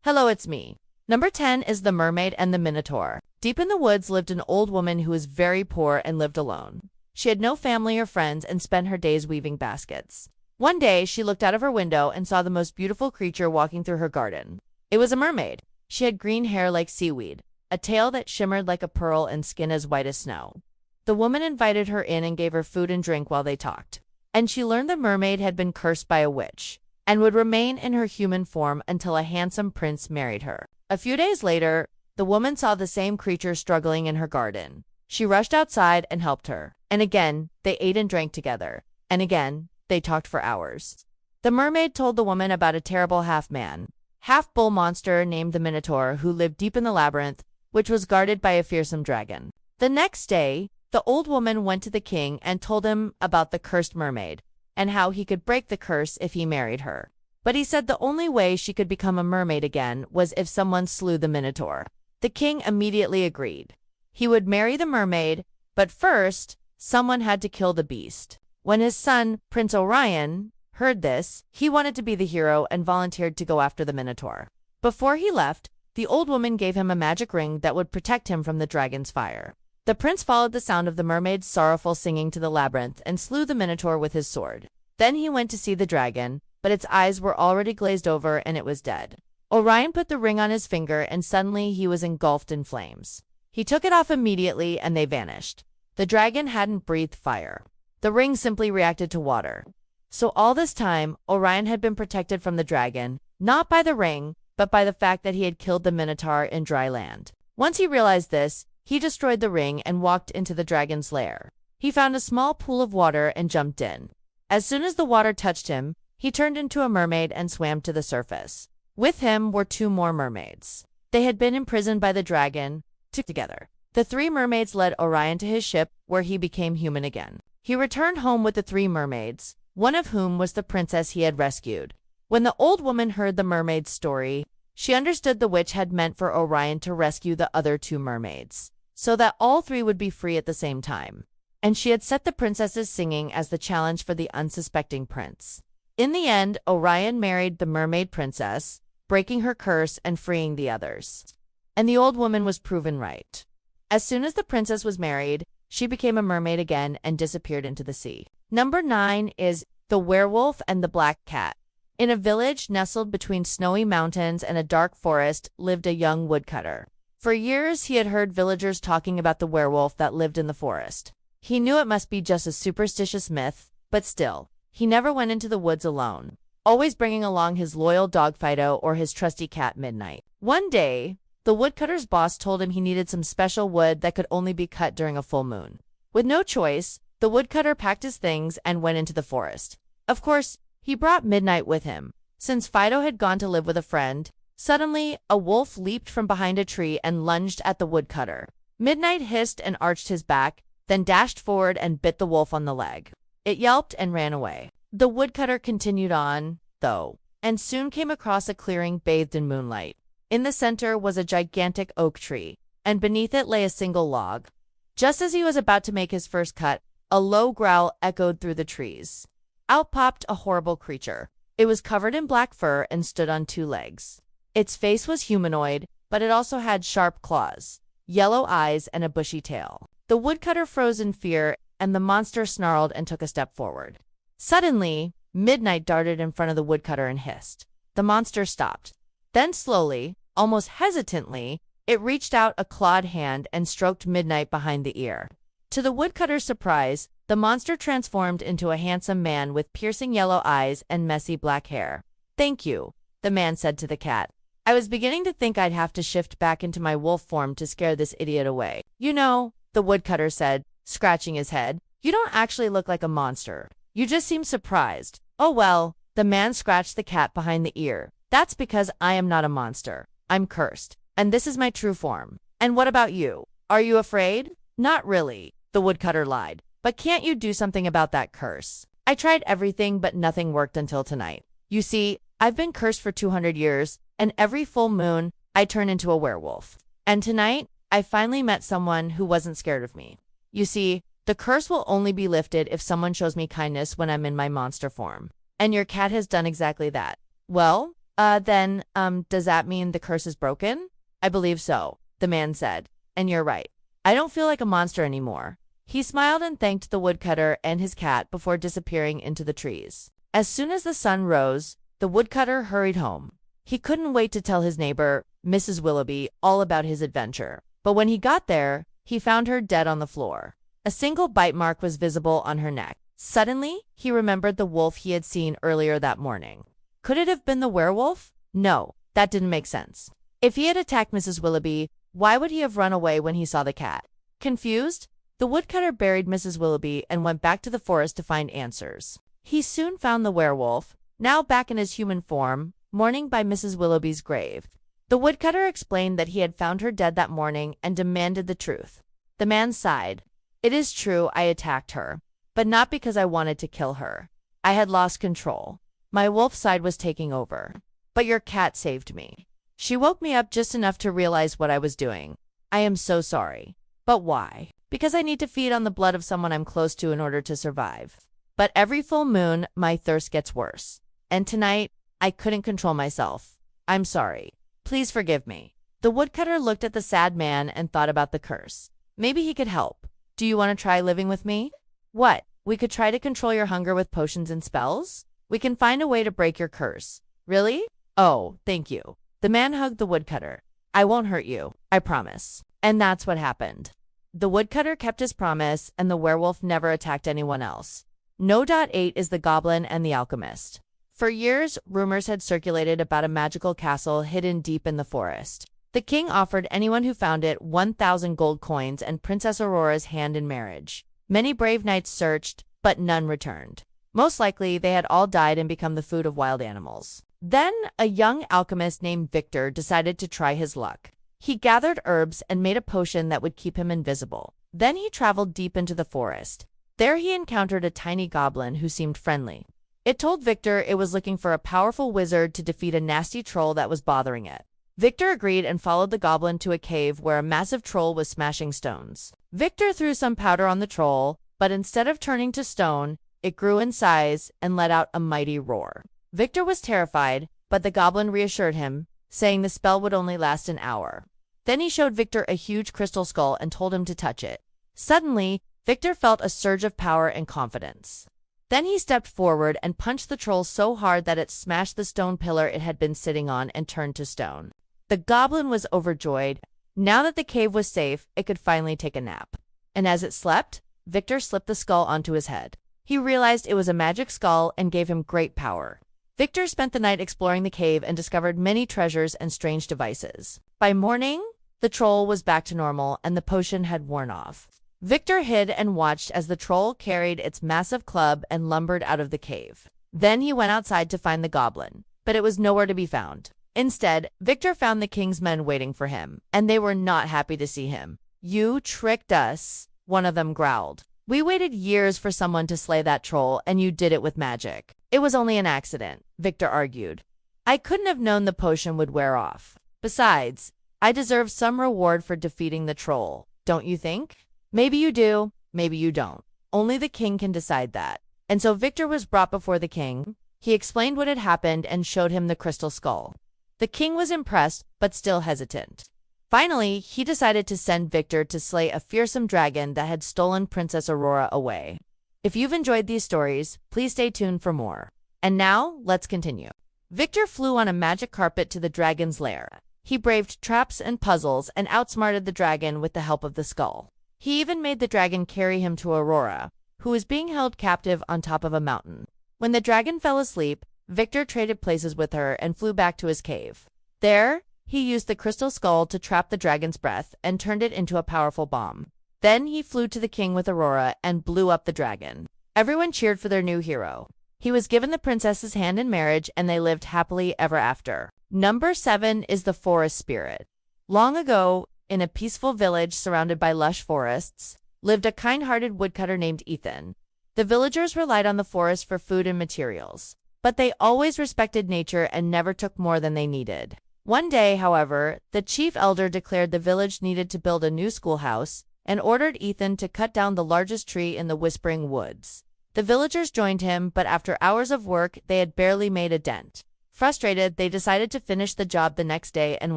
Hello, it's me. Number 10 is The Mermaid and the Minotaur. Deep in the woods lived an old woman who was very poor and lived alone. She had no family or friends and spent her days weaving baskets. One day, she looked out of her window and saw the most beautiful creature walking through her garden. It was a mermaid. She had green hair like seaweed, a tail that shimmered like a pearl, and skin as white as snow. The woman invited her in and gave her food and drink while they talked. And she learned the mermaid had been cursed by a witch and would remain in her human form until a handsome prince married her. A few days later, the woman saw the same creature struggling in her garden. She rushed outside and helped her. And again, they ate and drank together. And again, they talked for hours. The mermaid told the woman about a terrible half-man, half-bull monster named the Minotaur who lived deep in the labyrinth, which was guarded by a fearsome dragon. The next day, the old woman went to the king and told him about the cursed mermaid and how he could break the curse if he married her. But he said the only way she could become a mermaid again was if someone slew the Minotaur. The king immediately agreed. He would marry the mermaid, but first, someone had to kill the beast. When his son, Prince Orion, heard this, he wanted to be the hero and volunteered to go after the Minotaur. Before he left, the old woman gave him a magic ring that would protect him from the dragon's fire. The prince followed the sound of the mermaid's sorrowful singing to the labyrinth and slew the Minotaur with his sword. Then he went to see the dragon, but its eyes were already glazed over and it was dead. Orion put the ring on his finger and suddenly he was engulfed in flames. He took it off immediately and they vanished. The dragon hadn't breathed fire. The ring simply reacted to water. So all this time, Orion had been protected from the dragon, not by the ring, but by the fact that he had killed the Minotaur in dry land. Once he realized this, he destroyed the ring and walked into the dragon's lair. He found a small pool of water and jumped in. As soon as the water touched him, he turned into a mermaid and swam to the surface. With him were two more mermaids. They had been imprisoned by the dragon, together. The three mermaids led Orion to his ship, where he became human again. He returned home with the three mermaids, one of whom was the princess he had rescued. When the old woman heard the mermaid's story, she understood the witch had meant for Orion to rescue the other two mermaids, so that all three would be free at the same time. And she had set the princess's singing as the challenge for the unsuspecting prince. In the end, Orion married the mermaid princess, breaking her curse and freeing the others. And the old woman was proven right. As soon as the princess was married, she became a mermaid again and disappeared into the sea. Number 9 is The Werewolf and the Black Cat. In a village nestled between snowy mountains and a dark forest lived a young woodcutter. For years, he had heard villagers talking about the werewolf that lived in the forest. He knew it must be just a superstitious myth, but still, he never went into the woods alone, always bringing along his loyal dog Fido or his trusty cat Midnight. One day, the woodcutter's boss told him he needed some special wood that could only be cut during a full moon. With no choice, the woodcutter packed his things and went into the forest. Of course, he brought Midnight with him. Since Fido had gone to live with a friend, suddenly a wolf leaped from behind a tree and lunged at the woodcutter. Midnight hissed and arched his back, then dashed forward and bit the wolf on the leg. It yelped and ran away. The woodcutter continued on, though, and soon came across a clearing bathed in moonlight. In the center was a gigantic oak tree, and beneath it lay a single log. Just as he was about to make his first cut, a low growl echoed through the trees. Out popped a horrible creature. It was covered in black fur and stood on two legs. Its face was humanoid, but it also had sharp claws, yellow eyes, and a bushy tail. The woodcutter froze in fear, and the monster snarled and took a step forward. Suddenly, Midnight darted in front of the woodcutter and hissed. The monster stopped. Then slowly, almost hesitantly, it reached out a clawed hand and stroked Midnight behind the ear. To the woodcutter's surprise, the monster transformed into a handsome man with piercing yellow eyes and messy black hair. "Thank you," the man said to the cat. "I was beginning to think I'd have to shift back into my wolf form to scare this idiot away." "You know," the woodcutter said, scratching his head, "you don't actually look like a monster. You just seem surprised." "Oh well," the man scratched the cat behind the ear. "That's because I am not a monster. I'm cursed, and this is my true form. And what about you? Are you afraid?" "Not really," the woodcutter lied. "But can't you do something about that curse?" "I tried everything, but nothing worked until tonight. You see, I've been cursed for 200 years, and every full moon, I turn into a werewolf. And tonight, I finally met someone who wasn't scared of me. You see, the curse will only be lifted if someone shows me kindness when I'm in my monster form. And your cat has done exactly that." "Well, Does that mean the curse is broken? I believe so, the man said. And you're right. I don't feel like a monster anymore. He smiled and thanked the woodcutter and his cat before disappearing into the trees. As soon as the sun rose, the woodcutter hurried home. He couldn't wait to tell his neighbor, Mrs. Willoughby, all about his adventure. But when he got there, he found her dead on the floor. A single bite mark was visible on her neck. Suddenly, he remembered the wolf he had seen earlier that morning. Could it have been the werewolf? No, that didn't make sense. If he had attacked Mrs. Willoughby, why would he have run away when he saw the cat? Confused, the woodcutter buried Mrs. Willoughby and went back to the forest to find answers. He soon found the werewolf, now back in his human form, mourning by Mrs. Willoughby's grave. The woodcutter explained that he had found her dead that morning and demanded the truth. The man sighed. It is true I attacked her, but not because I wanted to kill her. I had lost control. My wolf side was taking over. But your cat saved me. She woke me up just enough to realize what I was doing. I am so sorry. But why? Because I need to feed on the blood of someone I'm close to in order to survive. But every full moon, my thirst gets worse. And tonight, I couldn't control myself. I'm sorry. Please forgive me. The woodcutter looked at the sad man and thought about the curse. Maybe he could help. Do you want to try living with me? What? We could try to control your hunger with potions and spells? We can find a way to break your curse. Really? Oh, thank you. The man hugged the woodcutter. I won't hurt you, I promise. And that's what happened. The woodcutter kept his promise, and the werewolf never attacked anyone else. No. 8 is the goblin and the alchemist. For years, rumors had circulated about a magical castle hidden deep in the forest. The king offered anyone who found it 1,000 gold coins and Princess Aurora's hand in marriage. Many brave knights searched, but none returned. Most likely, they had all died and become the food of wild animals. Then, a young alchemist named Victor decided to try his luck. He gathered herbs and made a potion that would keep him invisible. Then he traveled deep into the forest. There he encountered a tiny goblin who seemed friendly. It told Victor it was looking for a powerful wizard to defeat a nasty troll that was bothering it. Victor agreed and followed the goblin to a cave where a massive troll was smashing stones. Victor threw some powder on the troll, but instead of turning to stone, it grew in size and let out a mighty roar. Victor was terrified, but the goblin reassured him, saying the spell would only last an hour. Then he showed Victor a huge crystal skull and told him to touch it. Suddenly, Victor felt a surge of power and confidence. Then he stepped forward and punched the troll so hard that it smashed the stone pillar it had been sitting on and turned to stone. The goblin was overjoyed. Now that the cave was safe, it could finally take a nap. And as it slept, Victor slipped the skull onto his head. He realized it was a magic skull and gave him great power. Victor spent the night exploring the cave and discovered many treasures and strange devices. By morning, the troll was back to normal and the potion had worn off. Victor hid and watched as the troll carried its massive club and lumbered out of the cave. Then he went outside to find the goblin, but it was nowhere to be found. Instead, Victor found the king's men waiting for him, and they were not happy to see him. You tricked us, one of them growled. We waited years for someone to slay that troll, and you did it with magic. It was only an accident, Victor argued. I couldn't have known the potion would wear off. Besides, I deserve some reward for defeating the troll, don't you think? Maybe you do, maybe you don't. Only the king can decide that. And so Victor was brought before the king. He explained what had happened and showed him the crystal skull. The king was impressed, but still hesitant. Finally, he decided to send Victor to slay a fearsome dragon that had stolen Princess Aurora away. If you've enjoyed these stories, please stay tuned for more. And now, let's continue. Victor flew on a magic carpet to the dragon's lair. He braved traps and puzzles and outsmarted the dragon with the help of the skull. He even made the dragon carry him to Aurora, who was being held captive on top of a mountain. When the dragon fell asleep, Victor traded places with her and flew back to his cave. There, he used the crystal skull to trap the dragon's breath and turned it into a powerful bomb. Then he flew to the king with Aurora and blew up the dragon. Everyone cheered for their new hero. He was given the princess's hand in marriage and they lived happily ever after. Number 7 is the forest spirit. Long ago, in a peaceful village surrounded by lush forests, lived a kind-hearted woodcutter named Ethan. The villagers relied on the forest for food and materials, but they always respected nature and never took more than they needed. One day, however, the chief elder declared the village needed to build a new schoolhouse and ordered Ethan to cut down the largest tree in the Whispering Woods. The villagers joined him, but after hours of work, they had barely made a dent. Frustrated, they decided to finish the job the next day and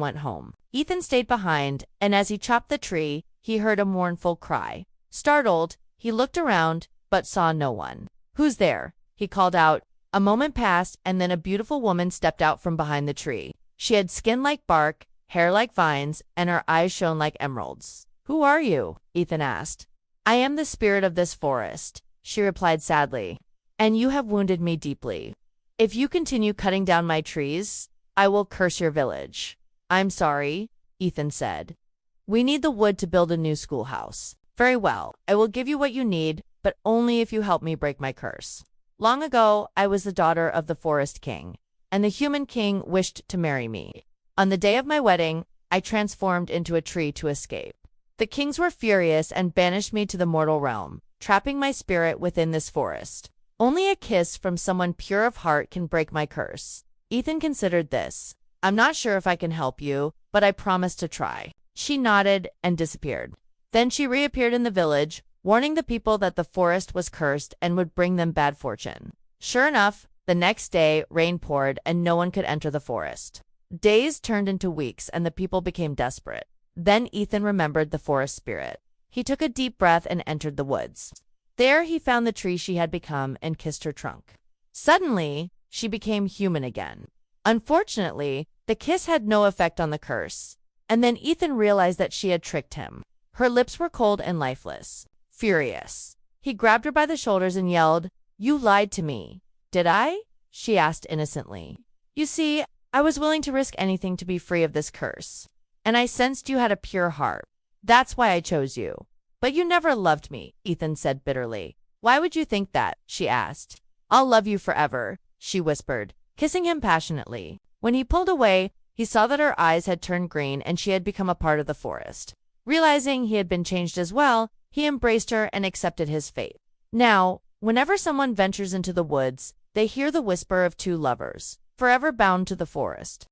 went home. Ethan stayed behind, and as he chopped the tree, he heard a mournful cry. Startled, he looked around, but saw no one. "Who's there?" he called out. A moment passed, and then a beautiful woman stepped out from behind the tree. She had skin like bark, hair like vines, and her eyes shone like emeralds. "Who are you?" Ethan asked. "I am the spirit of this forest," she replied sadly, "and you have wounded me deeply. If you continue cutting down my trees, I will curse your village." "I'm sorry," Ethan said. "We need the wood to build a new schoolhouse." "Very well, I will give you what you need, but only if you help me break my curse. Long ago, I was the daughter of the forest king, and the human king wished to marry me. On the day of my wedding, I transformed into a tree to escape. The kings were furious and banished me to the mortal realm, trapping my spirit within this forest. Only a kiss from someone pure of heart can break my curse." Ethan considered this. "I'm not sure if I can help you, but I promise to try." She nodded and disappeared. Then she reappeared in the village, warning the people that the forest was cursed and would bring them bad fortune. Sure enough, the next day rain poured and no one could enter the forest. Days turned into weeks and the people became desperate. Then Ethan remembered the forest spirit. He took a deep breath and entered the woods. There he found the tree she had become and kissed her trunk. Suddenly, she became human again. Unfortunately, the kiss had no effect on the curse, and then Ethan realized that she had tricked him. Her lips were cold and lifeless. Furious, he grabbed her by the shoulders and yelled, "You lied to me." "Did I?" she asked innocently. "You see, I was willing to risk anything to be free of this curse, and I sensed you had a pure heart. That's why I chose you." "But you never loved me," Ethan said bitterly. "Why would you think that?" she asked. "I'll love you forever," she whispered, kissing him passionately. When he pulled away, he saw that her eyes had turned green and she had become a part of the forest. Realizing he had been changed as well, he embraced her and accepted his fate. Now, whenever someone ventures into the woods, they hear the whisper of two lovers, forever bound to the forest.